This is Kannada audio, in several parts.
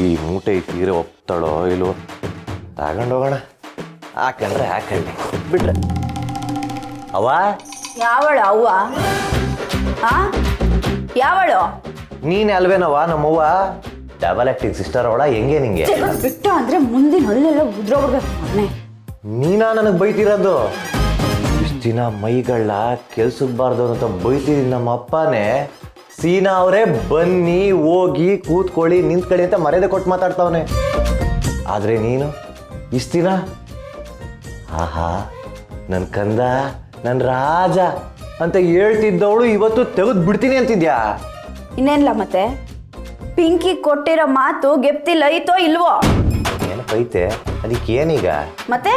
ಈ ಮೂಟೆ ತೀರೆ ಒಪ್ತಾಳೋ ಇಲ್ವೋ ತಗೊಂಡೋಗೋಣ. ಹಾಕಂಡ್ರೆ ಹಾಕಂಡಿ ಬಿಟ್ರೆ ಅವ್ವ ಯಾವಳು ಅವ್ವ? ಯಾವಳು? ನೀನ್ ಅಲ್ವೇನವ್ವ ನಮ್ಮವ್ವ? ಡಬಲ್ ಆಕ್ಟಿಂಗ್ ಸಿಸ್ಟರ್ ಅವಳ ಹೆಂಗೆ ನಿಂಗೆ? ಬಿಟ್ಟು ಅಂದ್ರೆ ಮುಂದಿನ ಅಲ್ಲೆಲ್ಲ ಉದ್ರೋಗ್ಬೇಕು ಮೊನ್ನೆ. ನೀನಾ ನನಗೆ ಬೈತಿರೋದು? ಇಷ್ಟು ದಿನ ಮೈಗಳ ಕೆಲ್ಸಕ್ಕೆ ಬಾರ್ದು ಅಂತ ಬೈತಿದ್ದೀನಿ ನಮ್ಮ ಅಪ್ಪನೇ. ಸೀನಾ ಅವರೇ ಬನ್ನಿ ಹೋಗಿ ಕೂತ್ಕೊಳ್ಳಿ ನಿಂತ್ಕೊಳ್ಳಿ ಅಂತ ಮರ್ಯಾದೆ ಕೊಟ್ಟು ಮಾತಾಡ್ತಾವನೆ. ಆದ್ರೆ ನೀನು ಇಷ್ಟು ದಿನ ಆಹಾ ನನ್ನ ಕಂದ ನನ್ನ ರಾಜ ಅಂತ ಹೇಳ್ತಿದ್ದವಳು ಇವತ್ತು ತೆಗೆದು ಬಿಡ್ತೀನಿ ಅಂತಿದ್ಯಾ? ಇನ್ನೇನ್ಲ ಮತ್ತೆ ಪಿಂಕಿ ಕೊಟ್ಟಿರೋ ಮಾತು ಗೆಪ್ತಿಲ್ ಐತೋ ಇಲ್ವೋ? ಏನಕ್ಕೈತೆ ಅದಕ್ಕೇನೀಗ? ಮತ್ತೆ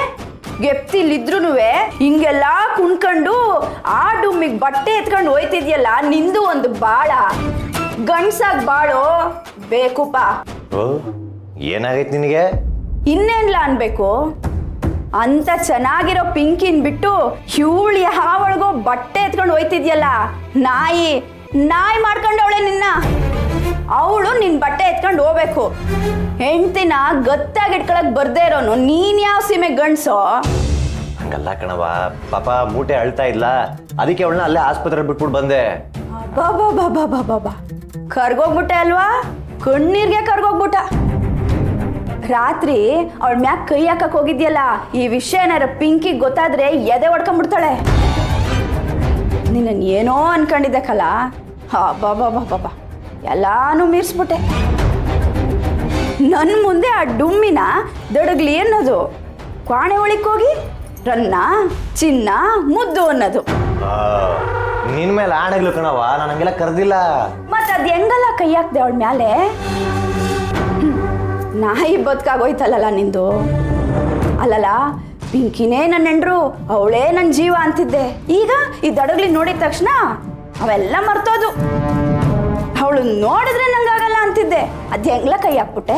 ಗೆಪ್ತಿಲಿದ್ರು ಹಿಂಗೆಲ್ಲ ಕುಣ್ಕೊಂಡು ಆ ಡುಮ್ಮಿಗೆ ಬಟ್ಟೆ ಎತ್ಕೊಂಡು ಹೋಯ್ತಿದ್ಯಲ್ಲ, ನಿಂದು ಒಂದು ಬಾಳ ಗಂಡ್ಸಾಗ್ ಬಾಳು ಬೇಕುಪ್ಪ. ಓ ಏನಾಗೈತೆ ನಿನಗೆ? ಇನ್ನೇನ್ಲ ಅನ್ಬೇಕು? ಅಂತ ಚೆನ್ನಾಗಿರೋ ಪಿಂಕಿನ್ ಬಿಟ್ಟು ಇವಳು ಯಾವಳಿಗೋ ಬಟ್ಟೆ ಎತ್ಕೊಂಡು ಹೋಯ್ತಿದ್ಯಲ್ಲ, ನಾಯಿ ನಾಯಿ ಮಾಡ್ಕೊಂಡವಳೆ ನಿನ್ನ. ಅವಳು ನಿನ್ ಬಟ್ಟೆ ಎತ್ಕೊಂಡು ಹೋಗ್ಬೇಕು. ಹೆಂಡ್ತಿನ ಗತ್ತಾಗಿ ಇಟ್ಕೊಳಕ್ ಬರ್ದೇ ಇರೋನು ನೀನ್ ಯಾವ ಸೀಮೆ ಗಂಡ್ಸೋ? ಹಂಗಲ್ಲ ಕಣವ, ಪಾಪ ಮೂಟೆ ಅಳ್ತಾ ಇಲ್ಲ, ಅದಕ್ಕೆ ಅವಳನ್ನ ಅಲ್ಲೇ ಆಸ್ಪತ್ರೆ ಬಿಟ್ಬಿಟ್ಟು ಬಂದೆ. ಬಾಬಾ ಕರ್ಗೋಗ್ಬಿಟ್ಟೆ ಅಲ್ವಾ? ಕಣ್ಣೀರ್ಗೆ ಕರ್ಗೋಗ್ಬಿಟ್ಟ. ರಾತ್ರಿ ಅವಳ ಮ್ಯಾಕ್ ಕೈ ಹಾಕಕ್ ಹೋಗಿದ್ಯಲ್ಲ, ಈ ವಿಷಯ ಏನಾರ ಪಿಂಕಿಗೆ ಗೊತ್ತಾದ್ರೆ ಎದೆ ಹೊಡ್ಕೊಂಡ್ಬಿಡ್ತಾಳೆ. ನಿನ್ನ ಏನೋ ಅನ್ಕೊಂಡಿದ್ದೆ ಕಲ. ಬಾಬಾ ಎಲ್ಲಾನು ಮೀರ್ಸ್ಬಿಟ್ಟೆ. ನನ್ನ ಮುಂದೆ ಆ ಡುಮ್ಮಿನ ದಡಗ್ಲಿ ಅನ್ನೋದು, ಕ್ವಾಣೆ ಒಳಿಕೋಗಿ ರನ್ನ ಚಿನ್ನ ಮುದ್ದು ಅನ್ನೋದು. ನಿನ್ ಮೇಲೆ ಆಣೆಗ್ಲು ಕಣವ, ನಾನು ಹಂಗೆಲ್ಲ ಕರ್ದಿಲ್ಲ. ಮತ್ತ ಅದ್ ಹೆಂಗಲ್ಲ ಕೈ ಹಾಕ್ದೆ ಅವಳ ಮ್ಯಾಲೆ? ನಾಯಿ ಬದುಕಾಗೋಯ್ತಲ್ಲ ನಿಂದು. ಅಲ್ಲಲ್ಲ ಪಿಂಕಿನೇ ನನ್ನ ಹೆಂಡ್ರು, ಅವಳೇ ನನ್ನ ಜೀವ ಅಂತಿದ್ದೆ. ಈಗ ಈ ದಡಗ್ಲಿ ನೋಡಿದ ತಕ್ಷಣ ಅವೆಲ್ಲ ಮರ್ತೋದು. ಅವಳು ನೋಡಿದ್ರೆ ನಂಗಾಗಲ್ಲ ಅಂತಿದ್ದೆ, ಅದ್ ಹೆಂಗ್ಲ ಕೈ ಹಾಕ್ಬಿಟ್ಟೆ?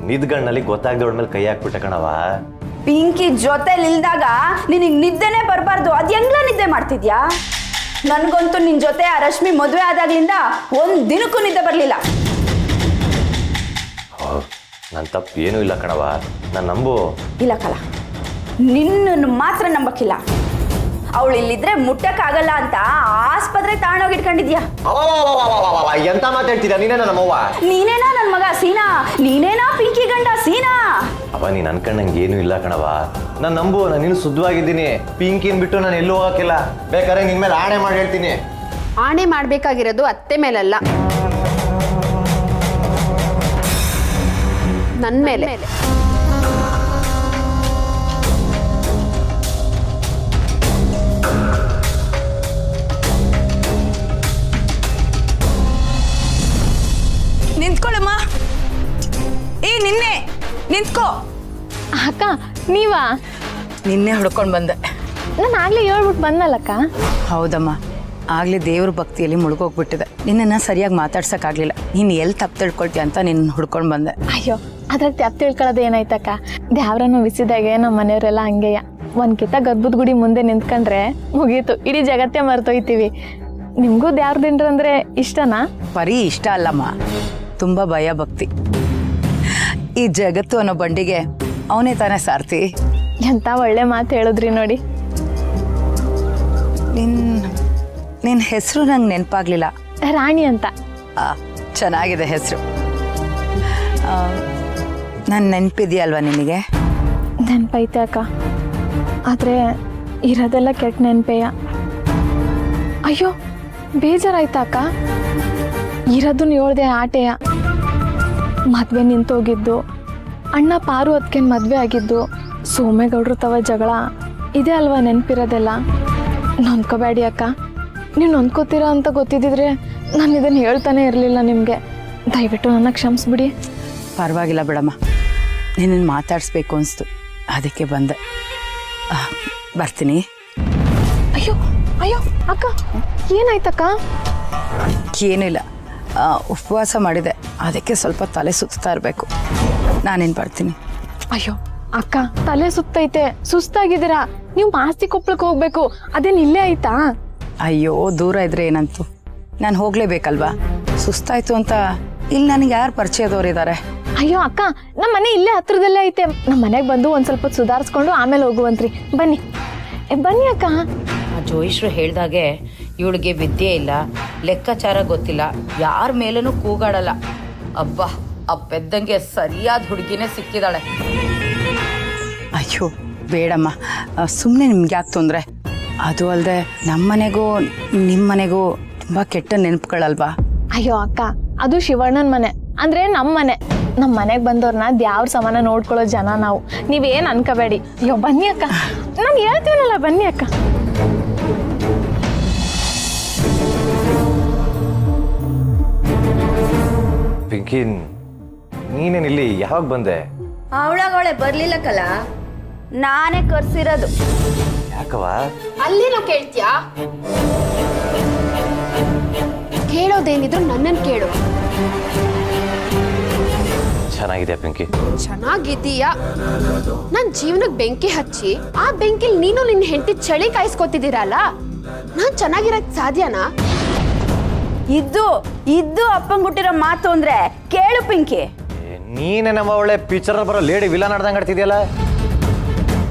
ನಿದ್ಗಣ್ಣಲ್ಲಿ ಗೊತ್ತಾಗ್ದವಳ ಮೇಲೆ ಕೈ ಹಾಕ್ಬಿಟ್ಟೆ ಕಣವ. ಪಿಂಕಿ ಜೊತೆಲಿ ಇಲ್ದಾಗ ನಿನಗ್ ನಿದ್ದೆನೆ ಬರಬಾರ್ದು, ಅದ್ ಹೆಂಗ್ಲ ನಿದ್ದೆ ಮಾಡ್ತಿದ್ಯಾ? ನನ್ಗಂತೂ ನಿನ್ ಜೊತೆ ಆ ರಶ್ಮಿ ಮದುವೆ ಆದಾಗ್ಲಿಂದ ಒಂದ್ ದಿನಕ್ಕೂ ನಿದ್ದೆ ಬರ್ಲಿಲ್ಲ. ನನ್ನ ತಪ್ಪು ಏನೂ ಇಲ್ಲ ಕಣವ, ನಾನು ನಂಬು. ಇಲ್ಲ ಕಲ, ನಿನ್ನನ್ನು ಮಾತ್ರ ನಂಬಕ್ಕಿಲ್ಲ. ಅವಳು ಇಲ್ಲಿದ್ರೆ ಮುಟ್ಟಕ್ಕಾಗಲ್ಲ ಅಂತ ಆಸ್ಪತ್ರೆ ತಗೊಂಡೋಗಿ ಇಟ್ಕೊಂಡಿದ್ಯಾ. ಎಂತ ಮಾತಾಡ್ತಿದ್ಯಾ? ನೀನೇನಾ ನಮ್ಮವ್ವ? ನೀನೇನಾ ನನ್ನ ಮಗ ಸೀನಾ? ನೀನೇನಾ ಪಿಂಕಿ ಗಂಡ ಸೀನಾ? ಅವ ನೀನ್ ಅನ್ಕೊಂಡಂಗೆ ಏನೂ ಇಲ್ಲ ಕಣವ, ನಾನು ನಂಬು. ನಾನು ನೀನು ಶುದ್ಧವಾಗಿದ್ದೀನಿ. ಪಿಂಕಿನ್ ಬಿಟ್ಟು ನಾನು ಎಲ್ಲೂ ಹೋಗಕ್ಕಿಲ್ಲ. ಬೇಕಾದ್ರೆ ನಿನ್ ಮೇಲೆ ಆಣೆ ಮಾಡಿ ಹೇಳ್ತೀನಿ. ಆಣೆ ಮಾಡ್ಬೇಕಾಗಿರೋದು ಅತ್ತೆ ಮೇಲಲ್ಲ, ನನ್ನ ಮೇಲೆ. ನಿಂತ್ಕೊಳ್ಳಮ್ಮ. ನಿನ್ನೆ ನಿಂತ್ಕೋ. ಅಕ್ಕ ನೀವಾ? ನಿನ್ನೆ ಹುಡ್ಕೊಂಡು ಬಂದೆ. ನಾನು ಆಗ್ಲೇ ಹೇಳ್ಬಿಟ್ಟು ಬಂದಲ್ಲಕ್ಕ. ಹೌದಮ್ಮ, ಆಗ್ಲೇ ದೇವ್ರ ಭಕ್ತಿಯಲ್ಲಿ ಮುಳುಗೋಗ್ಬಿಟ್ಟಿದೆ. ನಿನ್ನನ್ನು ಸರಿಯಾಗಿ ಮಾತಾಡ್ಸೋಕ್ಕಾಗಲಿಲ್ಲ. ನೀನು ಎಲ್ಲಿ ತಪ್ಪು ತಿಳ್ಕೊಳ್ತೀಯ ಅಂತ ನಿನ್ನ ಹುಡ್ಕೊಂಡು ಬಂದೆ. ಅಯ್ಯೋ ಅದ್ರಾಗ ತಪ್ಪು ತಿಳ್ಕೊಳ್ಳೋದು ಏನಾಯ್ತಕ್ಕ? ದೇವ್ರನ್ನು ವಿಸಿದಾಗೆ ನಮ್ಮ ಮನೆಯವರೆಲ್ಲ ಹಂಗೆಯ. ಒಂದು ಕಿತ್ತ ಗರ್ಭದ ಗುಡಿ ಮುಂದೆ ನಿಂತ್ಕೊಂಡ್ರೆ ಮುಗೀತು, ಇಡೀ ಜಗತ್ತೇ ಮರ್ತೋಯ್ತೀವಿ. ನಿಮಗೂ ದೇವ್ರ ದಿಂಡ್ರು ಅಂದರೆ ಇಷ್ಟನಾ? ಬರೀ ಇಷ್ಟ ಅಲ್ಲಮ್ಮ, ತುಂಬ ಭಯ ಭಕ್ತಿ. ಈ ಜಗತ್ತು ಅನ್ನೋ ಬಂಡಿಗೆ ಅವನೇ ತಾನೇ ಸಾರ್ತಿ. ಎಂಥ ಒಳ್ಳೆ ಮಾತು ಹೇಳಿದ್ರಿ ನೋಡಿ. ನಿನ್ನ ಹೆಸರು ನಂಗೆ ನೆನಪಾಗ್ಲಿಲ್ಲ. ರಾಣಿ ಅಂತ. ಚೆನ್ನಾಗಿದೆ ಹೆಸರು. ನಾನು ನೆನಪಿದೆಯಲ್ವಾ ನಿನಗೆ? ನೆನಪೈತೆ ಅಕ್ಕ, ಆದರೆ ಇರೋದೆಲ್ಲ ಕೆಟ್ಟ ನೆನಪೇಯ. ಅಯ್ಯೋ ಬೇಜಾರಾಯ್ತಾ ಅಕ್ಕ? ಇರೋದನ್ನ ಹೇಳ್ದೆ ಆಟೆಯ. ಮದುವೆ ನಿಂತೋಗಿದ್ದು, ಅಣ್ಣ ಪಾರು ಹೊತ್ಕೇನು ಮದುವೆ ಆಗಿದ್ದು, ಸೋಮೇಗೌಡ್ರು ತವ ಜಗಳ, ಇದೆ ಅಲ್ವಾ ನೆನಪಿರೋದೆಲ್ಲ. ನೊಂದ್ಕೋಬೇಡಿ ಅಕ್ಕ, ನೀವು ನೊಂದ್ಕೋತೀರಾ ಅಂತ ಗೊತ್ತಿದ್ದಿದ್ರೆ ನಾನು ಇದನ್ನು ಹೇಳ್ತಾನೆ ಇರಲಿಲ್ಲ ನಿಮಗೆ. ದಯವಿಟ್ಟು ನನ್ನ ಕ್ಷಮಿಸ್ಬಿಡಿ. ಪರವಾಗಿಲ್ಲ ಬಿಡಮ್ಮ, ನಿನ್ನನ್ನು ಮಾತಾಡಿಸ್ಬೇಕು ಅನಿಸ್ತು, ಅದಕ್ಕೆ ಬಂದೆ. ಬರ್ತೀನಿ. ಅಯ್ಯೋ ಅಯ್ಯೋ ಅಕ್ಕ, ಏನಾಯ್ತಕ್ಕ? ಏನೂ ಇಲ್ಲ, ಉಪವಾಸ ಮಾಡಿದೆ, ಅದಕ್ಕೆ ಸ್ವಲ್ಪ ತಲೆ ಸುತ್ತಾ ಇರಬೇಕು. ನಾನೇನು ಬರ್ತೀನಿ. ಅಯ್ಯೋ ಅಕ್ಕ, ತಲೆ ಸುತ್ತೈತೆ, ಸುಸ್ತಾಗಿದ್ದೀರಾ. ನೀವು ಮಾಸ್ತಿ ಕೊಪ್ಪಳಕ್ಕೆ ಹೋಗ್ಬೇಕು, ಅದೇನು ಇಲ್ಲೇ ಆಯ್ತಾ? ಅಯ್ಯೋ ದೂರ ಇದ್ರೆ ಏನಂತು, ನಾನು ಹೋಗಲೇಬೇಕಲ್ವಾ. ಸುಸ್ತಾಯ್ತು ಅಂತ ಇಲ್ಲಿ ನನಗೆ ಯಾರು ಪರಿಚಯದವ್ರಿದ್ದಾರೆ? ಅಯ್ಯೋ ಅಕ್ಕ, ನಮ್ಮ ಮನೆ ಇಲ್ಲೇ ಹತ್ರದಲ್ಲೇ ಐತೆ. ನಮ್ಮ ಮನೆಗೆ ಬಂದು ಒಂದು ಸ್ವಲ್ಪ ಸುಧಾರಿಸ್ಕೊಂಡು ಆಮೇಲೆ ಹೋಗುವಂತ್ರಿ. ಬನ್ನಿ ಬನ್ನಿ ಅಕ್ಕ. ಆ ಜೋಯಿಷ್ರು ಹೇಳ್ದಾಗೆ ಇವಳಿಗೆ ವಿದ್ಯೆ ಇಲ್ಲ, ಲೆಕ್ಕಾಚಾರ ಗೊತ್ತಿಲ್ಲ, ಯಾರ ಮೇಲೂ ಕೂಗಾಡಲ್ಲ. ಅಬ್ಬಾ, ಆ ಪೆದ್ದಂಗೆ ಸರಿಯಾದ ಹುಡುಗಿನೇ ಸಿಕ್ಕಿದಾಳೆ. ಅಯ್ಯೋ ಬೇಡಮ್ಮ, ಸುಮ್ಮನೆ ನಿಮ್ಗೆ ಯಾಕೆ ತೊಂದರೆ? ಅದು ಅಲ್ಲದೆ ನಮ್ಮನೆಗೂ ನಿಮ್ಮ ಮನೆಗೂ ತುಂಬ ಕೆಟ್ಟ ನೆನಪುಗಳಲ್ವಾ? ಅಯ್ಯೋ ಅಕ್ಕ, ಅದು ಶಿವಣ್ಣನ ಮನೆ ಅಂದ್ರೆ ನಮ್ಮ ಮನೆ. ನಮ್ಮ ಮನೆಗೆ ಬಂದವ್ರನ್ನ ದ್ಯಾವ್ರ ಸಮಾನ ನೋಡ್ಕೊಳ್ಳೋ ಜನ ನಾವು. ನೀವೇನು ಅನ್ಕೋಬೇಡಿ. ಅಯ್ಯೋ ಬನ್ನಿ ಅಕ್ಕ, ನಾನು ಹೇಳ್ತೀನಲ್ಲ, ಬನ್ನಿ ಅಕ್ಕ. ಪಿಂಕಿ, ನೀನೇನಿಲ್ಲಿ ಯಾವಾಗ ಬಂದೆ? ಅವಳಾಗವಳೆ ಬರ್ಲಿಲ್ಲ ಕಲ, ನಾನೇ ಕರ್ಸಿರೋದು. ಯಾಕವ? ಅಲ್ಲೇನೋ ಕೇಳ್ತ್ಯಾ? ಕೇಳೋದೇನಿದ್ರು ನನ್ನನ್ನು ಕೇಳು. ಚೆನ್ನಾಗಿದೆ ಪಿಂಕಿ. ಚೆನ್ನಾಗಿದ್ದೀಯಾ? ನನ್ನ ಜೀವನಕ್ಕೆ ಬೆಂಕಿ ಹಚ್ಚಿ ಆ ಬೆಂಕಿಲ್ ನೀನು ನಿನ್ನ ಹೆಂಡತಿ ಚಳಿ ಕಾಯಿಸ್ಕೊತಿದ್ದೀರಲ್ಲ, ನಾನು ಚೆನ್ನಾಗಿರಕ್ ಸಾಧ್ಯನಾ? ಇದ್ದು ಅಪ್ಪಂಗುಟ್ಟಿರೋ ಮಾತು ಅಂದ್ರೆ ಕೇಳು ಪಿಂಕಿ. ನೀನೇ ನಮ್ಮ ಒಳ್ಳೆ ಪಿಕ್ಚರ್ ಬರೋ ಲೇಡಿ ವಿಲನ್ ಆಡ್ದಂಗೆ ಆಡ್ತಿದ್ಯಲ್ಲ.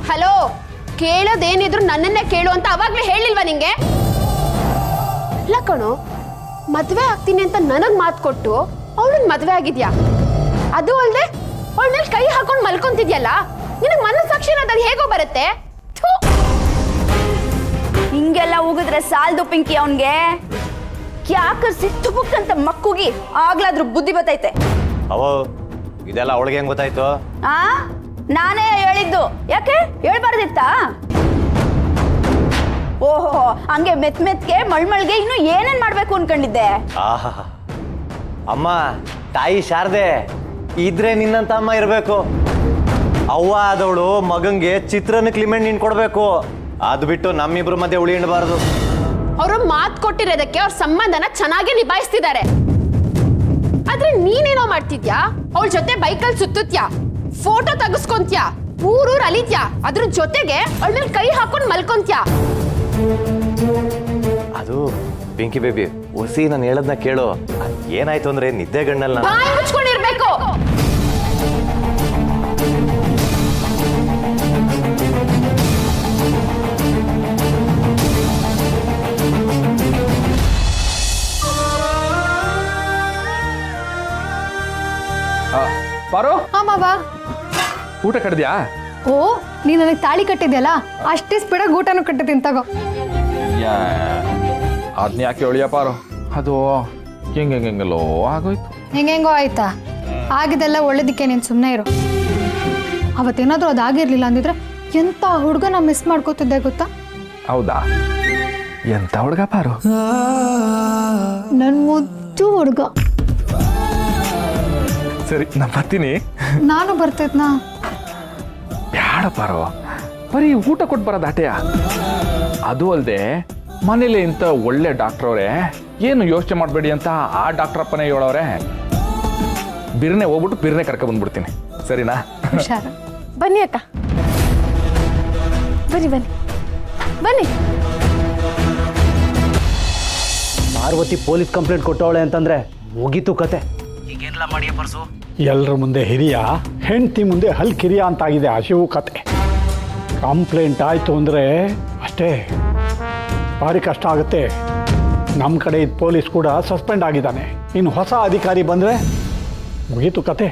ಹಲೋ, ಕೇಳೋದೇನಿದ್ರು ನನ್ನನ್ನೇ ಕೇಳು ಅಂತ ಅವಾಗ್ಲೇ ಹೇಳಿಲ್ವಾ ನಿಂಗೆ? ಇಲ್ಲ ಕಣೋ, ಮದ್ವೆ ಆಗ್ತೀನಿ ಅಂತ ನನಗ್ ಮಾತು ಕೊಟ್ಟು ಅವಳನ್ ಮದ್ವೆ ಆಗಿದ್ಯಾ? ಅದು ಅಲ್ದೆ ಅವಳ ಮೇಲೆ ಕೈ ಹಾಕೊಂಡು ಮಲ್ಕೊಂತಿದ್ಯಲ್ಲ, ನಿನಗ್ ಮನಸ್ಸಾಕ್ಷಿ ಅನ್ನೋದು ಹೇಗೋ ಬರುತ್ತೆ? ಥು! ಹಿಂಗೆಲ್ಲ ಉಗಿದ್ರೆ ಸಾಲ್ದು ಪಿಂಕಿ. ಅವನ್ಗೆ ಯಾಕರ್ಸಿ ತುಬುಕ್ಕಂತ ಮಕ್ಕುಗಿ ಆಗ್ಲಾದ್ರೂ ಬುದ್ಧಿ ಬತ್ತೈತೆ. ಅವೋ, ಇದೆಲ್ಲ ಅವಳಿಗೆ ಹೆಂಗ್ ಗೊತ್ತಾಯ್ತು? ಆ ನಾನೇ ಹೇಳಿದ್ದು. ಯಾಕೆ ಹೇಳ್ಬಾರ್ದಿತ್ತಾ? ಓಹೋ, ಹಂಗೆ ಮೆತ್ಗೆ ಮಳ್ಮಳ್ಗೆ ಇನ್ನು ಏನೇನ್ ಮಾಡ್ಬೇಕು ಅನ್ಕೊಂಡಿದ್ದೆ? ಆಹಾ, ಅಮ್ಮ ತಾಯಿ ಶಾರದೆ ಇದ್ರೆ ನಿನ್ನಂತ ಅಮ್ಮ ಇರಬೇಕು. ಅವ್ವ ಆದವಳು ಮಗಂಗೆ ಚಿತ್ರನ ಕ್ಲಿಮೆಂಟ್ ನೀನ್ ಕೊಡ್ಬೇಕು. ಅದು ಬಿಟ್ಟು ನಮ್ಮಿಬ್ರು ಮಧ್ಯೆ ಉಳಿ ಹಿಂಡಬಾರ್ದು. ಅವರು ಮಾತು ಕೊಟ್ಟಿರೋದಕ್ಕೆ ಅವ್ರ ಸಂಬಂಧನ ಚೆನ್ನಾಗಿ ನಿಭಾಯಿಸ್ತಿದ್ದಾರೆ. ಆದ್ರೆ ನೀನೇನೋ ಮಾಡ್ತಿದ್ಯಾ? ಅವಳ ಜೊತೆ ಬೈಕಲ್ಲಿ ಸುತ್ತುತ್ಯಾ, ಫೋಟೋ ತೆಗಿಸ್ಕೊಂತ್ಯಾ, ಊರೂರ್ ಅಲಿತ್ಯಾ, ಅದ್ರ ಜೊತೆಗೆ ಅವಳ ಮೇಲೆ ಕೈ ಹಾಕೊಂಡು ಮಲ್ಕೊಂತ್ಯಾ. ಅದು ಪಿಂಕಿ ಬೇಬಿ, ಒಸಿ ನಾನು ಹೇಳದ್ನ ಕೇಳು. ಏನಾಯ್ತು ಅಂದ್ರೆ ನಿದ್ದೆ ಗಣ್ಣಲ್ಲಿ ನಾನು ಬಾಯಿ ಮುಚ್ಕೊಂಡಿರ್ಬೇಕು. ಪಾರು, ಮಾವ, ಊಟ ಕಡ್ದ್ಯಾ? ಓ ನೀ ನನಗೆ ತಾಳಿ ಕಟ್ಟಿದ್ಯಲ್ಲ, ಅಷ್ಟೇ ಸ್ಪೀಡಾಗಿ ಊಟನೂ ಕಟ್ಟಿದ್ದೀನಿ ತಗೋ. ಅದನ್ನ ಯಾಕೆ ಒಳಿಯ ಪಾರು, ಅದು ಹೆಂಗೆಲ್ಲೋ ಆಗೋಯ್ತು. ಹೆಂಗೆಂಗೋ ಆಯ್ತಾ? ಆಗಿದೆಲ್ಲ ಒಳ್ಳೇದಕ್ಕೆ ನೀನು ಸುಮ್ಮನೆ ಇರು. ಅವತ್ತೇನಾದರೂ ಅದಾಗಿರ್ಲಿಲ್ಲ ಅಂದಿದ್ರೆ ಎಂಥ ಹುಡುಗನ ಮಿಸ್ ಮಾಡ್ಕೋತಿದ್ದೆ ಗೊತ್ತಾ? ಹೌದಾ? ಎಂತ ಹುಡುಗ ಪಾರು? ನನ್ನ ಮುದ್ದು ಹುಡುಗ. ಸರಿ, ನಾನು ಬರ್ತೀನಿ. ನಾನು ಬರ್ತಿದ್ನಾ? ಬೇಡ ಪಾರು, ಬರೀ ಊಟ ಕೊಟ್ಟು ಬರೋದು ಆಟೆಯ. ಅದು ಅಲ್ಲದೆ ಮನೇಲಿ ಇಂಥ ಒಳ್ಳೆ ಡಾಕ್ಟರ್ ಅವರೇ, ಏನು ಯೋಚನೆ ಮಾಡಬೇಡಿ ಅಂತ ಆ ಡಾಕ್ಟರ್ ಅಪ್ಪನೇ ಹೇಳೋರೆ. ಬಿರ್ನೆ ಹೋಗ್ಬಿಟ್ಟು ಬಿರ್ನೆ ಕರ್ಕೊ ಬಂದ್ಬಿಡ್ತೀನಿ, ಸರಿನಾ? ಹುಷಾರ. ಬನ್ನಿ ಅಕ್ಕ, ಬನ್ನಿ ಬನ್ನಿ ಬನ್ನಿ. ಪಾರ್ವತಿ ಪೊಲೀಸ್ ಕಂಪ್ಲೇಂಟ್ ಕೊಟ್ಟವಳೆ ಅಂತಂದ್ರೆ ಮುಗೀತು ಕತೆ. ಎಲ್ಲರ ಮುಂದೆ ಹಿರಿಯ, ಹೆಂಡತಿ ಮುಂದೆ ಹಲ್ ಕಿರಿಯ ಅಂತಾಗಿದೆ ಆ ಶಿವು ಕತೆ. ಕಂಪ್ಲೇಂಟ್ ಆಯಿತು ಅಂದರೆ ಅಷ್ಟೇ, ಭಾರಿ ಕಷ್ಟ ಆಗುತ್ತೆ. ನಮ್ಮ ಕಡೆ ಇದ್ದ ಪೊಲೀಸ್ ಕೂಡ ಸಸ್ಪೆಂಡ್ ಆಗಿದ್ದಾನೆ. ಇನ್ನು ಹೊಸ ಅಧಿಕಾರಿ ಬಂದರೆ ಮುಗೀತು ಕತೆ.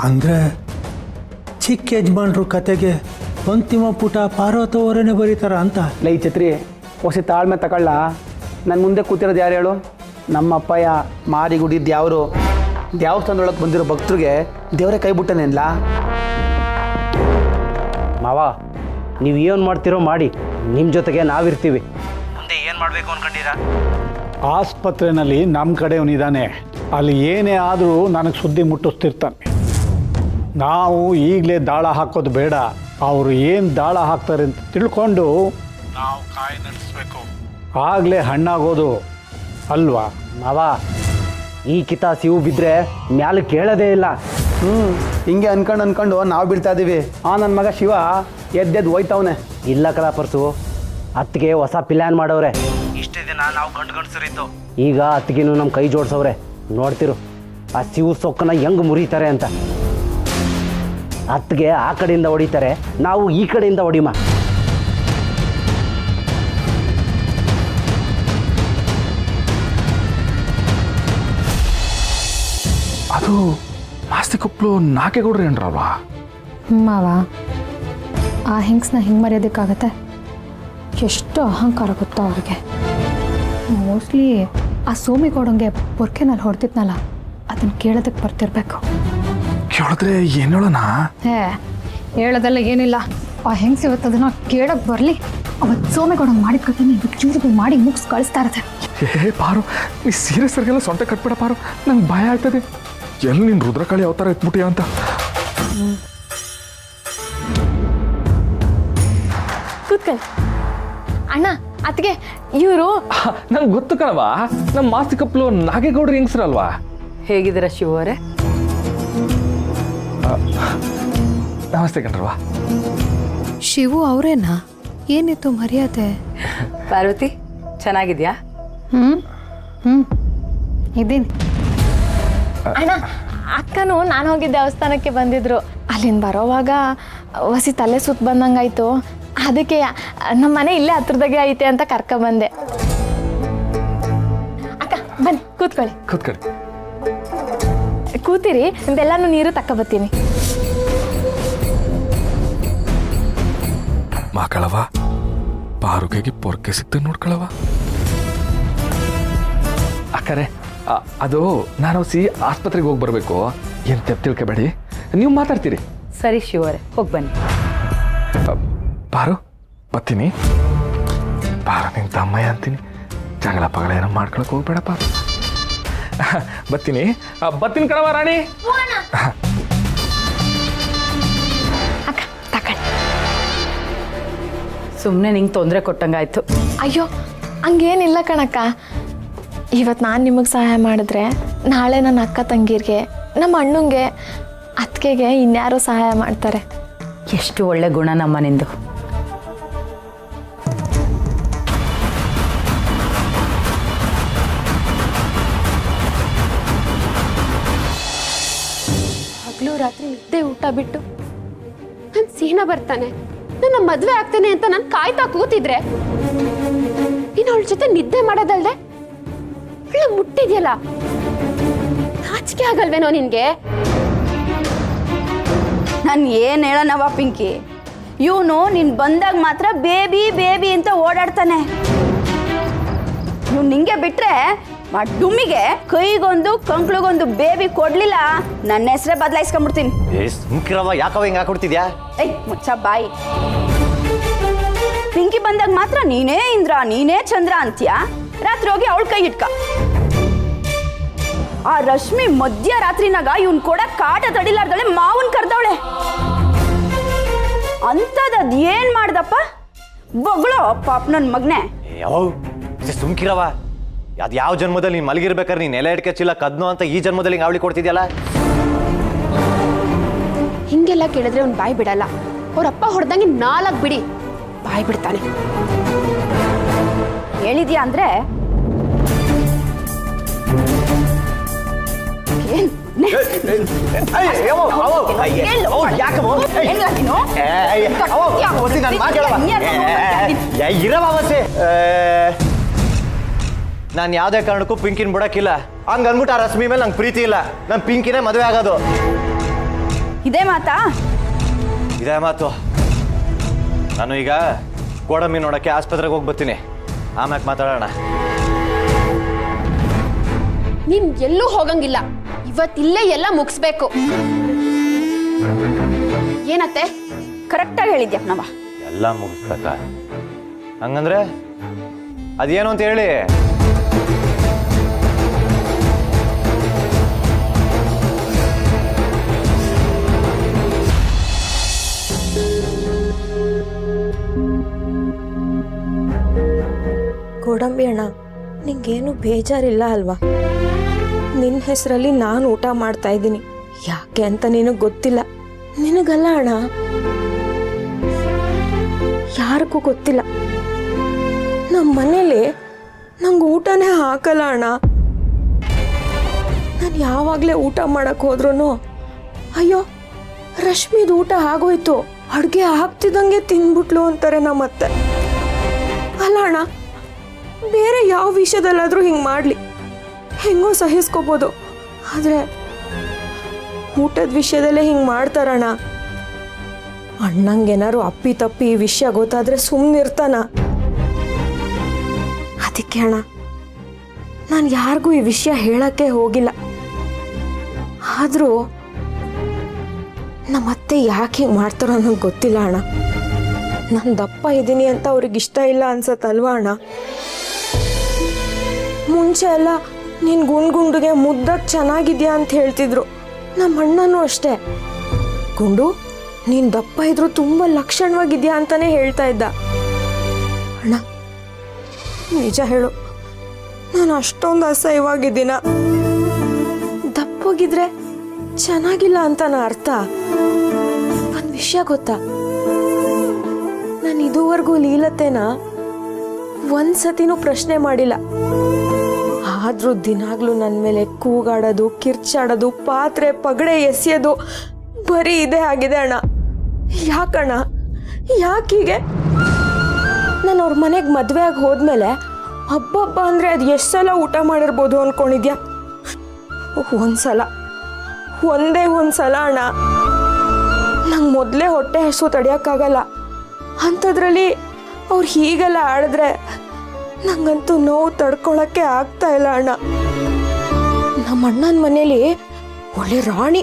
ಅಂದರೆ ಚಿಕ್ಕ ಯಜಮಾನ್ರು ಕತೆಗೆ ಅಂತಿಮ ಪುಟ ಪಾರ್ವತ ಅವರೇ ಬರೀತಾರ ಅಂತ. ಲೈ ಛತ್ರಿ, ಹೊಸ ತಾಳ್ಮೆ ತಗೊಳ್ಳ. ನನ್ನ ಮುಂದೆ ಕೂತಿರೋದು ಯಾರು ಹೇಳು? ನಮ್ಮಪ್ಪಯ್ಯ ಮಾರಿಗುಡಿ ದ್ಯಾವರು. ದೇವಸ್ಥಾನದೊಳಗೆ ಬಂದಿರೋ ಭಕ್ತರಿಗೆ ದೇವರೇ ಕೈ ಬಿಟ್ಟನೇನ್ಲ. ಮಾವ, ನೀವು ಏನು ಮಾಡ್ತೀರೋ ಮಾಡಿ, ನಿಮ್ಮ ಜೊತೆಗೆ ನಾವಿರ್ತೀವಿ. ಮುಂದೆ ಏನು ಮಾಡಬೇಕು ಅನ್ಕೊಂಡಿರಾ? ಆಸ್ಪತ್ರೆಯಲ್ಲಿ ನಮ್ಮ ಕಡೆಯವನಿದ್ದಾನೆ. ಅಲ್ಲಿ ಏನೇ ಆದರೂ ನನಗೆ ಸುದ್ದಿ ಮುಟ್ಟಿಸ್ತಿರ್ತಾನೆ. ನಾವು ಈಗಲೇ ದಾಳ ಹಾಕೋದು ಬೇಡ. ಅವರು ಏನು ದಾಳ ಹಾಕ್ತಾರೆ ಅಂತ ತಿಳ್ಕೊಂಡು ನಾವು ಕಾಯಿ ನಡೆಸಬೇಕು. ಆಗಲೇ ಹಣ್ಣಾಗೋದು ಅಲ್ವಾ? ಮಾವ, ಈ ಕಿತ ಸಿವು ಬಿದ್ದರೆ ಮ್ಯಾಲೆ ಕೇಳೋದೇ ಇಲ್ಲ. ಹಿಂಗೆ ಅನ್ಕೊಂಡು ನಾವು ಬೀಳ್ತಾ ಇದ್ದೀವಿ. ನನ್ನ ಮಗ ಶಿವ ಎದ್ದೆದ್ದು ಹೋಯ್ತವನೆ. ಇಲ್ಲ ಕಲಾ ಪರ್ಸು, ಅತ್ತಿಗೆ ಹೊಸ ಪ್ಲ್ಯಾನ್ ಮಾಡವ್ರೆ. ಇಷ್ಟೇ ದಿನ ನಾವು ಗಂಟು ಈಗ ಅತ್ತಿಗೆನೂ ನಮ್ಮ ಕೈ ಜೋಡ್ಸವ್ರೆ. ನೋಡ್ತಿರು ಆ ಶಿವ ಸೊಕ್ಕನ ಹೆಂಗ್ ಮುರಿತಾರೆ ಅಂತ. ಅತ್ತಿಗೆ ಆ ಕಡೆಯಿಂದ ಹೊಡಿತಾರೆ, ನಾವು ಈ ಕಡೆಯಿಂದ ಹೊಡಿಮ. ಅದು ಮಾಸ್ತಿ ಕೊಪ್ಪಳು ನಾಗೇಗೌಡ್ರು ಏನ್ರಲ್ವಾ? ಮಾವ ಆ ಹೆಂಗ್ಸ್ನ ಹಿಂಗೆ ಮರೆಯೋದಕ್ಕಾಗತ್ತೆ? ಎಷ್ಟು ಅಹಂಕಾರ ಗೊತ್ತೋ ಅವ್ರಿಗೆ. ಮೋಸ್ಟ್ಲಿ ಆ ಸೋಮಿಗೌಡಂಗೆ ಪೊರ್ಕೆನಲ್ಲಿ ಹೊಡೆದಿದ್ನಲ್ಲ, ಅದನ್ನ ಕೇಳೋದಕ್ಕೆ ಬರ್ತಿರ್ಬೇಕು. ಕೇಳಿದ್ರೆ ಏನು ಹೇಳೋಣ? ಹೇಳೋದೆಲ್ಲ ಏನಿಲ್ಲ. ಆ ಹೆಂಗ್ಸ್ ಇವತ್ತು ಅದನ್ನ ಕೇಳೋಕೆ ಬರಲಿ. ಅವತ್ತು ಸೋಮಿಗೌಡಂಗೆ ಮಾಡಿದ ಕಥೆನ ಇವತ್ತು ಚೂರುಗಳು ಮಾಡಿ ಮುಗಿಸ್ ಕಳಿಸ್ತಾ ಇರತ್ತೆ. ಪಾರು, ನೀ ಸೀರಿಯಸ್ ಆಗೆಲ್ಲ ಸೊಂಟ ಕಟ್ಬೇಡ ಪಾರು, ನಂಗೆ ಭಯ ಆಗ್ತದೆ. ಎಲ್ಲಿ ನೀನು ರುದ್ರಕಾಳಿ ಅವತಾರ ಎತ್ಬಿಟ್ಟಿಯ ಅಂತ. ಕೂತ್ಕೊಳ್ಳಿ ಅಣ್ಣ. ಅದಕ್ಕೆ ಇವರು ನಂಗೆ ಗೊತ್ತು ಕಣವಾ, ನಮ್ಮ ಮಾಸ್ತಿ ಕಪ್ಪಲು ನಾಗೇಗೌಡ್ರು ಹೆಂಗ್ಸ್ರಲ್ವಾ? ಹೇಗಿದ್ದೀರಾ ಶಿವರೇ? ನಮಸ್ತೆ ಕಣ್ರವಾ. ಶಿವು ಅವರೇನಾ? ಏನಿತ್ತು ಮರ್ಯಾದೆ? ಪಾರ್ವತಿ ಚೆನ್ನಾಗಿದ್ಯಾ? ಇದ್ದೀನಿ. ಅಣ್ಣ ಅಕ್ಕನೂ ನಾನು ಹೋಗಿದ್ದ ದೇವಸ್ಥಾನಕ್ಕೆ ಬಂದಿದ್ರು. ಅಲ್ಲಿಂದ ಬರೋವಾಗ ಹೊಸಿ ತಲೆ ಸುತ್ತ ಬಂದಂಗಾಯ್ತು. ಅದಕ್ಕೆ ನಮ್ಮ ಮನೆ ಇಲ್ಲೇ ಹತ್ರದಾಗೆ ಐತೆ ಅಂತ ಕರ್ಕೊಂಬಂದೆ. ಅಕ್ಕ ಬನ್ನಿ ಕೂತ್ಕೊಳ್ಳಿ. ಕೂತ್ಕೊಳ್ಳಿ. ಕೂತಿರಿ, ನಿಮ್ದೆಲ್ಲಾನು ನೀರು ತಕ್ಕಬತ್ತೀನಿ. ಮಾಕಳವ, ಪಾರುಗೆಗೆ ಪೊರ್ಕೆ ಸಿಕ್ತ ನೋಡ್ಕೊಳವ. ಅಕ್ಕರೆ, ಅದು ನಾನು ಆಸ್ಪತ್ರೆಗೆ ಹೋಗಿ ಬರಬೇಕು. ಏನು ತಿಳ್ಕೊಬೇಡಿ, ನೀವು ಮಾತಾಡ್ತೀರಿ. ಸರಿ ಶಿವರೇ, ಹೋಗಿ ಬನ್ನಿ. ಪಾರು ಬರ್ತೀನಿ. ಪಾರು ನಿನ್ನ ತಮ್ಮಯ್ಯ ಅಂತೀನಿ. ಜಗಳ ಪಗಳ ಏನೋ ಮಾಡ್ಕೊಳಕ್ ಹೋಗ್ಬೇಡ ಪಾರು. ಬರ್ತೀನಿ ಬರ್ತೀನಿ ಕಣವ ರಾಣಿ. ಅಕ್ಕ ತಕೊಳ್ಳಿ. ಸುಮ್ಮನೆ ನಿಂಗೆ ತೊಂದರೆ ಕೊಟ್ಟಂಗಾಯ್ತು. ಅಯ್ಯೋ ಹಂಗೇನಿಲ್ಲ ಕಣಕ್ಕ. ಇವತ್ತು ನಾನು ನಿಮಗೆ ಸಹಾಯ ಮಾಡಿದ್ರೆ ನಾಳೆ ನನ್ನ ಅಕ್ಕ ತಂಗಿರಿಗೆ, ನಮ್ಮ ಅಣ್ಣಂಗೆ, ಅತ್ತಿಗೆಗೆ ಇನ್ಯಾರೋ ಸಹಾಯ ಮಾಡ್ತಾರೆ. ಎಷ್ಟು ಒಳ್ಳೆ ಗುಣ ನಮ್ಮ ನಿಂದು. ಹಗಲು ರಾತ್ರಿ ನಿದ್ದೆ ಊಟ ಬಿಟ್ಟು ನನ್ನ ಸೀನಾ ಬರ್ತಾನೆ, ನನ್ನ ಮದುವೆ ಆಗ್ತೇನೆ ಅಂತ ನಾನು ಕಾಯ್ತಾ ಕೂತಿದ್ರೆ ನೀನು ಅವಳ ಜೊತೆ ನಿದ್ದೆ ಮಾಡೋದಲ್ದೆ ಅವಳ ಮುಟ್ಟಿದ್ಯಲ್ಲ, ನಾಚಿಕೆ ಆಗಲ್ವೇನೋ ನಿನ್ಗೆ? ನಾನು ಏನು ಹೇಳೋಣವ ಪಿಂಕಿ, ಇವನು ನೀನು ಬಂದಾಗ ಮಾತ್ರ ಬೇಬಿ ಬೇಬಿ ಅಂತ ಓಡಾಡ್ತಾನೆ. ಇವ್ನು ನಿಂಗೆ ಬಿಟ್ರೆ ಆ ಡುಮ್ಮಿಗೆ ಕೈಗೊಂದು ಕಂಕ್ಳಿಗೊಂದು ಬೇಬಿ ಕೊಡ್ಲಿಲ್ಲ, ನನ್ನ ಹೆಸರೇ ಬದಲಾಯಿಸ್ಕೊಂಡ್ಬಿಡ್ತೀನಿ. ಸುಮ್ಕಿರವ, ಯಾಕವ ಹಿಂಗೆ ಹಾಕೊಡ್ತಿದ್ಯಾ? ಏಯ್ ಮುಚ್ಚ ಬಾಯಿ. ಪಿಂಕಿ ಬಂದಾಗ ಮಾತ್ರ ನೀನೇ ಇಂದ್ರ ನೀನೇ ಚಂದ್ರ ಅಂತೀಯ. ರಾತ್ರಿ ಹೋಗಿ ಅವಳ ಕೈ ಇಟ್ಕ. ಆ ರಶ್ಮಿ ಮಧ್ಯರಾತ್ರಿನಾಗ ಇವನ್ ಕೂಡ ಕಾಟ ತಡಿಲಾರ್ದಳೆ ಮಾವನ್ ಕರ್ದವಳೆ. ಅಂತದ್ ಏನ್ ಮಾಡ್ದಪ್ಪ? ಬೊಗಳೋ ಪಾಪ ನನ್ ಮಗ್ನೆ. ಸುಮ್ಕಿರವ, ಅದು ಯಾವ ಜನ್ಮದಲ್ಲಿ ನೀನು ಮಲಗಿರ್ಬೇಕಾದ್ರೆ ನೀನು ನೆಲೆ ಇಡ್ಕಚ್ಚಿಲ್ಲ ಕದ್ನು ಅಂತ ಈ ಜನ್ಮದಲ್ಲಿ ಹಿಂಗೆ ಅವಳಿ ಕೊಡ್ತಿದ್ಯಲ್ಲ. ಹಿಂಗೆಲ್ಲ ಕೇಳಿದ್ರೆ ಅವ್ನು ಬಾಯಿ ಬಿಡಲ್ಲ. ಅವ್ರಪ್ಪ ಹೊಡೆದಂಗೆ 4 ಬಿಡಿ ಬಾಯಿ ಬಿಡ್ತಾನೆ. ಹೇಳಿದ್ಯಾ ಅಂದ್ರೆ ನಾನು ಯಾವುದೇ ಕಾರಣಕ್ಕೂ ಪಿಂಕಿನ ಬಿಡಕ್ಕಿಲ್ಲ. ಹಂಗ ಅಂದ್ಬಿಟ್ಟು ಆ ರಶ್ಮಿ ಮೇಲೆ ನಂಗೆ ಪ್ರೀತಿ ಇಲ್ಲ. ನಾನು ಪಿಂಕಿನೇ ಮದುವೆ ಆಗೋದು. ಇದೇ ಮಾತಾ? ಇದೇ ಮಾತು. ನಾನು ಈಗ ಗೋಡಂಬಿ ನೋಡಕ್ಕೆ ಆಸ್ಪತ್ರೆಗೆ ಹೋಗಿ ಬರ್ತೀನಿ, ಆಮ್ಯಾಕೆ ಮಾತಾಡೋಣ. ನೀನ್ ಎಲ್ಲೂ ಹೋಗಂಗಿಲ್ಲ, ಇವತ್ತಿಲ್ಲೇ ಎಲ್ಲ ಮುಗಿಸ್ಬೇಕು. ಏನತ್ತೆ? ಕರೆಕ್ಟಾಗಿ ಹೇಳಿದ್ಯಾ ನವ. ಎಲ್ಲ ಮುಗಿಸ್ಬೇಕ? ಹಂಗಂದ್ರೆ ಅದೇನು ಅಂತ ಹೇಳಿ. ಗೋಡಂಬಿ ಅಣ್ಣ, ನಿಂಗೇನು ಬೇಜಾರಿಲ್ಲ ಅಲ್ವಾ? ನಿನ್ನ ಹೆಸರಲ್ಲಿ ನಾನು ಊಟ ಮಾಡ್ತಾ ಇದ್ದೀನಿ. ಯಾಕೆ ಅಂತ ನಿನಗೆ ಗೊತ್ತಿಲ್ಲ. ನಿನಗಲ್ಲ ಅಣ್ಣ, ಯಾರಿಗೂ ಗೊತ್ತಿಲ್ಲ. ನಮ್ಮ ಮನೇಲಿ ನಂಗೆ ಊಟನೇ ಹಾಕಲ್ಲ ಅಣ್ಣ. ನಾನು ಯಾವಾಗಲೇ ಊಟ ಮಾಡಕ್ಕೆ ಹೋದ್ರೂ ಅಯ್ಯೋ ರಶ್ಮಿದು ಊಟ ಆಗೋಯ್ತು, ಅಡುಗೆ ಹಾಕ್ತಿದ್ದಂಗೆ ತಿಂದ್ಬಿಟ್ಲು ಅಂತಾರೆ ನಮ್ಮತ್ತೆ. ಅಲ್ಲ ಅಣ್ಣ, ಬೇರೆ ಯಾವ ವಿಷಯದಲ್ಲಾದರೂ ಹಿಂಗೆ ಮಾಡಲಿ ಹೆಂಗೋ ಸಹಿಸ್ಕೋಬೋದು, ಆದರೆ ಊಟದ ವಿಷಯದಲ್ಲೇ ಹಿಂಗೆ ಮಾಡ್ತಾರಣ್ಣ. ಅಣ್ಣಂಗೇನಾರು ಅಪ್ಪಿ ತಪ್ಪಿ ಈ ವಿಷಯ ಗೊತ್ತಾದರೆ ಸುಮ್ಮನಿರ್ತಾನ. ಅದಕ್ಕೆ ಅಣ್ಣ ನಾನು ಯಾರಿಗೂ ಈ ವಿಷಯ ಹೇಳಕ್ಕೆ ಹೋಗಿಲ್ಲ. ಆದರೂ ನಮ್ಮತ್ತೆ ಯಾಕೆ ಹಿಂಗೆ ಮಾಡ್ತಾರೋ ಅನ್ನೋದು ಗೊತ್ತಿಲ್ಲ ಅಣ್ಣ. ನಾನು ದಪ್ಪ ಇದ್ದೀನಿ ಅಂತ ಅವ್ರಿಗೆ ಇಷ್ಟ ಇಲ್ಲ ಅನ್ಸತ್ತಲ್ವಾ ಅಣ್ಣ? ಮುಂಚೆ ಎಲ್ಲ ನೀನು ಗುಂಡುಗೆ ಮುದ್ದಕ್ಕೆ ಚೆನ್ನಾಗಿದ್ಯಾ ಅಂತ ಹೇಳ್ತಿದ್ರು. ನಮ್ಮ ಅಣ್ಣನೂ ಅಷ್ಟೇ, ಗುಂಡು ನೀನು ದಪ್ಪ ಇದ್ರು ತುಂಬ ಲಕ್ಷಣವಾಗಿದ್ಯಾ ಅಂತಾನೆ ಹೇಳ್ತಾ ಇದ್ದ. ಅಣ್ಣ ನಿಜ ಹೇಳು, ನಾನು ಅಷ್ಟೊಂದು ಅಸಹ್ಯವಾಗಿದ್ದೀನ? ದಪ್ಪಗಿದ್ರೆ ಚೆನ್ನಾಗಿಲ್ಲ ಅಂತನ ಅರ್ಥ? ಒಂದು ವಿಷಯ ಗೊತ್ತಾ, ನಾನು ಇದುವರೆಗೂ ಲೀಲತೆನ ಒಂದ್ಸತಿನೂ ಪ್ರಶ್ನೆ ಮಾಡಿಲ್ಲ. ಆದ್ರೂ ದಿನಾಗ್ಲೂ ನನ್ನ ಮೇಲೆ ಕೂಗಾಡೋದು, ಕಿರ್ಚಾಡೋದು, ಪಾತ್ರೆ ಪಗಡೆ ಎಸೆಯೋದು ಬರೀ ಇದೇ ಆಗಿದೆ ಅಣ್ಣ. ಯಾಕಣ್ಣ, ಯಾಕೀಗೆ? ನಾನು ಅವ್ರ ಮನೆಗೆ ಮದುವೆ ಆಗಿ ಹೋದ್ಮೇಲೆ ಹಬ್ಬ ಅಂದರೆ ಅದು ಎಷ್ಟು ಸಲ ಊಟ ಮಾಡಿರ್ಬೋದು ಅಂದ್ಕೊಂಡಿದ್ಯಾ? ಒಂದ್ಸಲ, ಒಂದೇ ಒಂದ್ಸಲ ಅಣ್ಣ. ನಂಗೆ ಮೊದಲೇ ಹೊಟ್ಟೆ ಹಸು ತಡೆಯೋಕ್ಕಾಗಲ್ಲ, ಅಂಥದ್ರಲ್ಲಿ ಅವ್ರು ಹೀಗೆಲ್ಲ ಆಡಿದ್ರೆ ನಂಗಂತೂ ನೋವು ತಡ್ಕೊಳಕ್ಕೆ ಆಗ್ತಾ ಇಲ್ಲ ಅಣ್ಣ. ನಮ್ಮ ಅಣ್ಣನ ಮನೇಲಿ ಒಳ್ಳೆ ರಾಣಿ,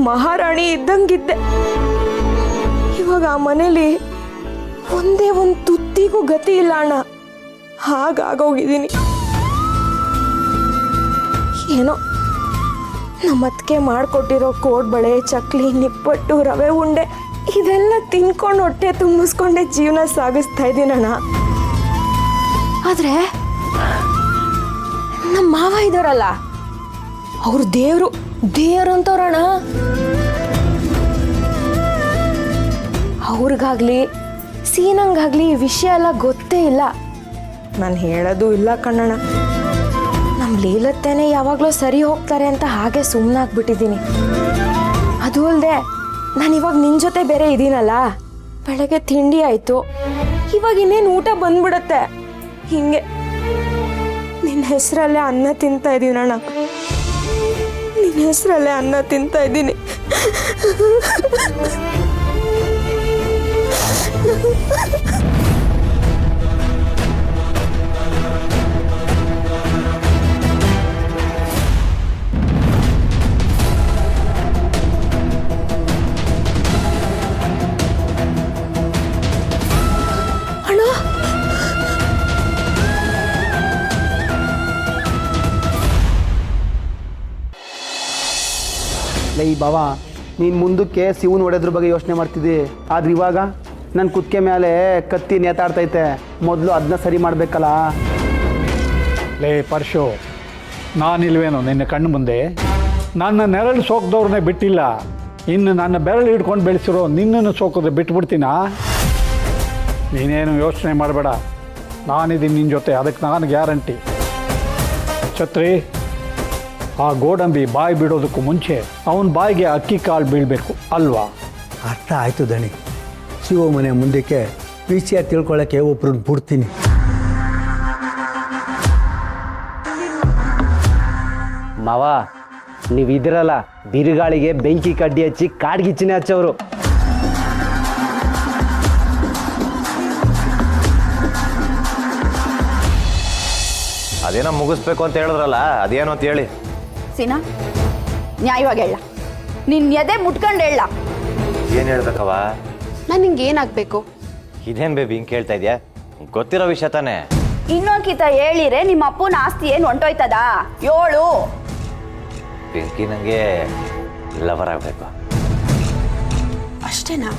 ಮಹಾರಾಣಿ ಇದ್ದಂಗಿದ್ದೆ. ಇವಾಗ ಆ ಮನೇಲಿ ಒಂದೇ ಒಂದು ತುತ್ತಿಗೂ ಗತಿ ಇಲ್ಲ ಅಣ್ಣ, ಹಾಗಾಗೋಗಿದ್ದೀನಿ. ಏನೋ ನಮ್ಮತ್ತಿಗೆ ಮಾಡಿಕೊಟ್ಟಿರೋ ಕೋಡ್ಬಳೆ, ಚಕ್ಲಿ, ನಿಪ್ಪಟ್ಟು, ರವೆ ಉಂಡೆ ಇದೆಲ್ಲ ತಿನ್ಕೊಂಡು ಹೊಟ್ಟೆ ತುಂಬಿಸ್ಕೊಂಡೆ ಜೀವನ ಸಾಗಿಸ್ತಾ ಇದ್ದೀನಣ್ಣ. ಆದರೆ ನಮ್ಮ ಮಾವ ಇದ್ದಾರಲ್ಲ, ಅವ್ರು ದೇವ್ರು ಅಂತವ್ರಣ್ಣ. ಅವ್ರಿಗಾಗ್ಲಿ ಸೀನಂಗಾಗ್ಲಿ ಈ ವಿಷಯ ಎಲ್ಲ ಗೊತ್ತೇ ಇಲ್ಲ. ನಾನು ಹೇಳೋದು ಇಲ್ಲ ಕಣ್ಣಣ್ಣ. ನಮ್ಮ ಲೀಲತ್ತೇನೆ ಯಾವಾಗಲೂ ಸರಿ ಹೋಗ್ತಾರೆ ಅಂತ ಹಾಗೆ ಸುಮ್ಮನಾಗ್ಬಿಟ್ಟಿದ್ದೀನಿ. ಅದು ಅಲ್ಲದೆ ನಾನು ಇವಾಗ ನಿನ್ನ ಜೊತೆ ಬೇರೆ ಇದ್ದೀನಲ್ಲ, ಬೆಳಗ್ಗೆ ತಿಂಡಿ ಆಯಿತು, ಇವಾಗ ಇನ್ನೇನು ಊಟ ಬಂದ್ಬಿಡತ್ತೆ. ಹಿಂಗೆ ನಿನ್ನ ಹೆಸರಲ್ಲೇ ಅನ್ನ ತಿಂತಾ ಇದ್ದೀನಣ್ಣ, ನಿನ್ನ ಹೆಸರಲ್ಲೇ ಅನ್ನ ತಿಂತಾ ಇದ್ದೀನಿ. ಲೈ ಬಾವ, ನೀನು ಮುಂದಕ್ಕೆ ಶಿವನ್ ಹೊಡೆದ್ರ ಬಗ್ಗೆ ಯೋಚನೆ ಮಾಡ್ತಿದ್ದಿ, ಆದ್ರೆ ಇವಾಗ ನನ್ನ ಕುತ್ತಿಗೆ ಮೇಲೆ ಕತ್ತಿ ನೇತಾಡ್ತೈತೆ. ಮೊದಲು ಅದನ್ನ ಸರಿ ಮಾಡಬೇಕಲ್ಲ. ಲೇ ಪರ್ಶು, ನಾನಿಲ್ವೇನೋ ನಿನ್ನ ಕಣ್ಣು ಮುಂದೆ? ನನ್ನ ನೆರಳು ಸೋಕ್ದವ್ರನ್ನೇ ಬಿಟ್ಟಿಲ್ಲ, ಇನ್ನು ನನ್ನ ಬೆರಳು ಹಿಡ್ಕೊಂಡು ಬೆಳೆಸಿರೋ ನಿನ್ನನ್ನು ಸೋಕೋದು ಬಿಟ್ಬಿಡ್ತೀನಾ? ನೀನೇನು ಯೋಚನೆ ಮಾಡಬೇಡ, ನಾನಿದ್ದೀನಿ ನಿನ್ನ ಜೊತೆ, ಅದಕ್ಕೆ ನಾನು ಗ್ಯಾರಂಟಿ. ಛತ್ರಿ, ಆ ಗೋಡಂಬಿ ಬಾಯಿ ಬಿಡೋದಕ್ಕೂ ಮುಂಚೆ ಅವನ ಬಾಯಿಗೆ ಅಕ್ಕಿ ಕಾಳು ಬೀಳಬೇಕು ಅಲ್ವಾ? ಅರ್ಥ ಆಯಿತು ದಣಿ. ಶಿವ ಮನೆ ಮುಂದಕ್ಕೆ ವಿಷಯ ತಿಳ್ಕೊಳ್ಳೋಕ್ಕೆ ಒಬ್ರನ್ನ ಬಿಡ್ತೀನಿ. ಮಾವ, ನೀವು ಇದಿರಲ್ಲ, ಬಿರುಗಾಳಿಗೆ ಬೆಂಕಿ ಕಡ್ಡಿ ಹಚ್ಚಿ ಕಾಡ್ಗಿಚ್ಚಿನೇ ಹಚ್ಚವರು. ಅದೇನೋ ಮುಗಿಸ್ಬೇಕು ಅಂತ ಹೇಳಿದ್ರಲ್ಲ, ಅದೇನು ಅಂತ ಹೇಳಿ. ಸೀನಾ, ನ್ಯಾಯವಾಗಿ ಹೇಳ, ನಿನ್ನ ಎದೆ ಮುಟ್ಕೊಂಡು ಹೇಳ. ಏನು ಹೇಳ್ಬೇಕವ? ನಾನು ನಿಂಗೆ ಏನಾಗಬೇಕು? ಇದೇನು ಬೇಬಿ ಹಿಂಗೆ ಕೇಳ್ತಾ ಇದೆಯಾ? ಗೊತ್ತಿರೋ ವಿಷಯ ತಾನೇ. ಇನ್ನೊಂದ್ಕಿತ ಹೇಳಿರೆ ನಿಮ್ಮ ಅಪ್ಪನ ಆಸ್ತಿ ಏನು ಹೊಂಟೋಯ್ತದ? ಏಳು. ಬೆಂಕಿ ನನಗೆ ಲವರ್ ಆಗಬೇಕು. ಅಷ್ಟೇನಾ?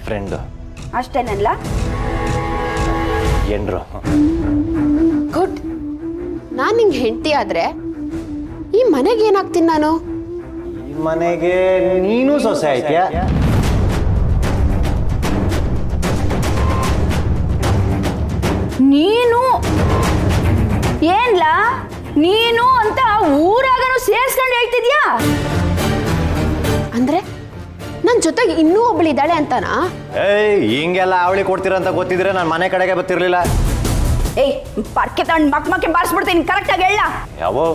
ಫ್ರೆಂಡು. ಅಷ್ಟೇನಲ್ಲ? ಎಂಡ್ರು. ಗುಡ್. ನಾನು ನಿಂಗೆ ಹೆಂಡತಿ ಆದ್ರೆ ಈ ಮನೆಗೆ ಏನಾಗ್ತೀನಿ ನಾನು? ಈ ಮನೆಗೆ ನೀನು ಸೊಸೆ ಆಯ್ತ್ಯಾ? ನೀನು ಏನ್ಲಾ ನೀನು ಅಂತ ಊರಾಗನು ಸೇರ್ಸ್ಕೊಂಡು ಹೇಳ್ತಿದ್ಯಾ? ಅಂದ್ರೆ ನನ್ನ ಜೊತೆಗೆ ಇನ್ನೂ ಒಬ್ಳಿದ್ದಾಳೆ ಅಂತನಾ? ಏಯ್ ಹಿಂಗೆಲ್ಲ ಅವಳಿ ಕೊಡ್ತೀರಂತ ಗೊತ್ತಿದ್ರೆ ನಾನು ಮನೆ ಕಡೆಗೆ ಬರ್ತಿರ್ಲಿಲ್ಲ. ಏಯ್ ಪರ್ಕೆ ತಗೊಂಡು ಮಕ್ಕೆ ಬಾರಿಸ್ಬಿಡ್ತೀನಿ, ಕರೆಕ್ಟಾಗಿ ಹೇಳ. ಯಾವೋ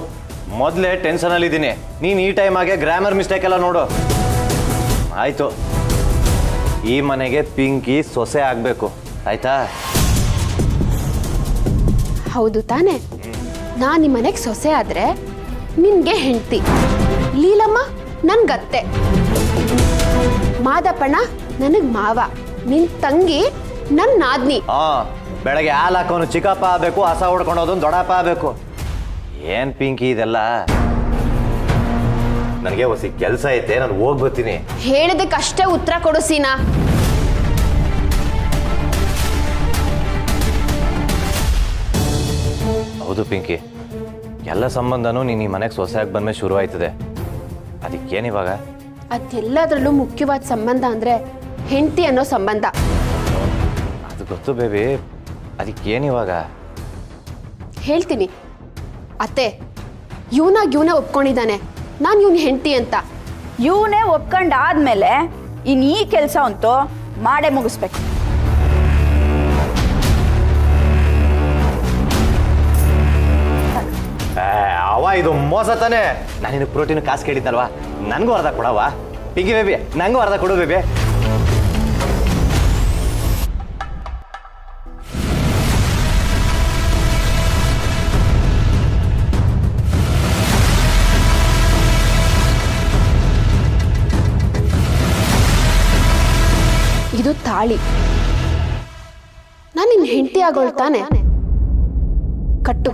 ಮೊದಲೇ ಟೆನ್ಷನಲ್ಲಿ ಇದ್ದೀನಿ, ನೀನು ಈ ಟೈಮ್ ಆಗಿ ಗ್ರಾಮರ್ ಮಿಸ್ಟೇಕ್ ಎಲ್ಲ ನೋಡು. ಆಯ್ತು, ಈ ಮನೆಗೆ ಪಿಂಕಿ ಸೊಸೆ ಆಗಬೇಕು, ಆಯ್ತಾ? ಹೌದು ತಾನೆ? ನಾನು ನಿಮ್ಮ ಮನೆಗೆ ಸೊಸೆ ಆದ್ರೆ ನಿನ್ಗೆ ಹೆಂಡತಿ, ಲೀಲಮ್ಮ ನನ್ಗತ್ತೆ, ಮಾದಪ್ಪಣ್ಣ ನನಗ್ ಮಾವ, ನಿನ್ ತಂಗಿ ನನ್ ನಾದ್ನಿ. ಬೆಳಗ್ಗೆ ಹಾಲು ಹಾಕೋನು ಚಿಕ್ಕಪ್ಪ ಆಗಬೇಕು, ಹಸ ಹೊಡ್ಕೊಂಡೋದೊಂದು ದೊಡ್ಡಪ್ಪ ಆಗಬೇಕು. ಏನ್ ಪಿಂಕಿ ಇದೆಲ್ಲ? ನನಗೆ ಹೊಸಿ ಕೆಲಸ ಐತೆ, ನಾನು ಹೋಗ್ಬರ್ತೀನಿ. ಹೇಳಿದಕ್ಕಷ್ಟೇ ಉತ್ತರ ಕೊಡು ಸೀನಾ. ಹೌದು ಪಿಂಕಿ, ಎಲ್ಲ ಸಂಬಂಧನೂ ನೀನು ಈ ಮನೆಗೆ ಸೊಸೆಯಾಗಿ ಬಂದ್ಮೇಲೆ ಶುರು ಆಯ್ತದೆ. ಅದಕ್ಕೇನಿವಾಗ? ಅದೆಲ್ಲದ್ರಲ್ಲೂ ಮುಖ್ಯವಾದ ಸಂಬಂಧ ಅಂದ್ರೆ ಹೆಂಡತಿ ಅನ್ನೋ ಸಂಬಂಧ. ಅದು ಗೊತ್ತು ಬೇಬಿ, ಅದಕ್ಕೇನಿವಾಗ? ಹೇಳ್ತೀನಿ ಅತ್ತೆ, ಇವನೇ ಒಪ್ಕೊಂಡಿದ್ದಾನೆ ನಾನು ಇವನ್ ಹೆಂಡತಿ ಅಂತ. ಇವನೇ ಒಪ್ಕೊಂಡಾದ್ಮೇಲೆ ಇನ್ ಈ ಕೆಲಸ ಅಂತೂ ಮಾಡೇ ಮುಗಿಸ್ಬೇಕು. ಅವ ಇದು ಮೋಸ ತಾನೆ. ನಾನು ನಿನಗೆ ಪ್ರೋಟೀನ್ ಕಾಸು ಕೇಳಿದ್ದಲ್ವಾ, ನನಗೂ ಅರ್ಧ ಕೊಡವಾ ಪಿಂಕಿ ಬೇಬಿ, ನನಗೂ ಅರ್ಧ ಕೊಡು ಬೇಬಿ. ಇದು ತಾಳಿ, ನಾನು ನಿನ್ ಹೆಂಡತಿ ಆಗೋಳ್ತಾನೆ, ಕಟ್ಟು.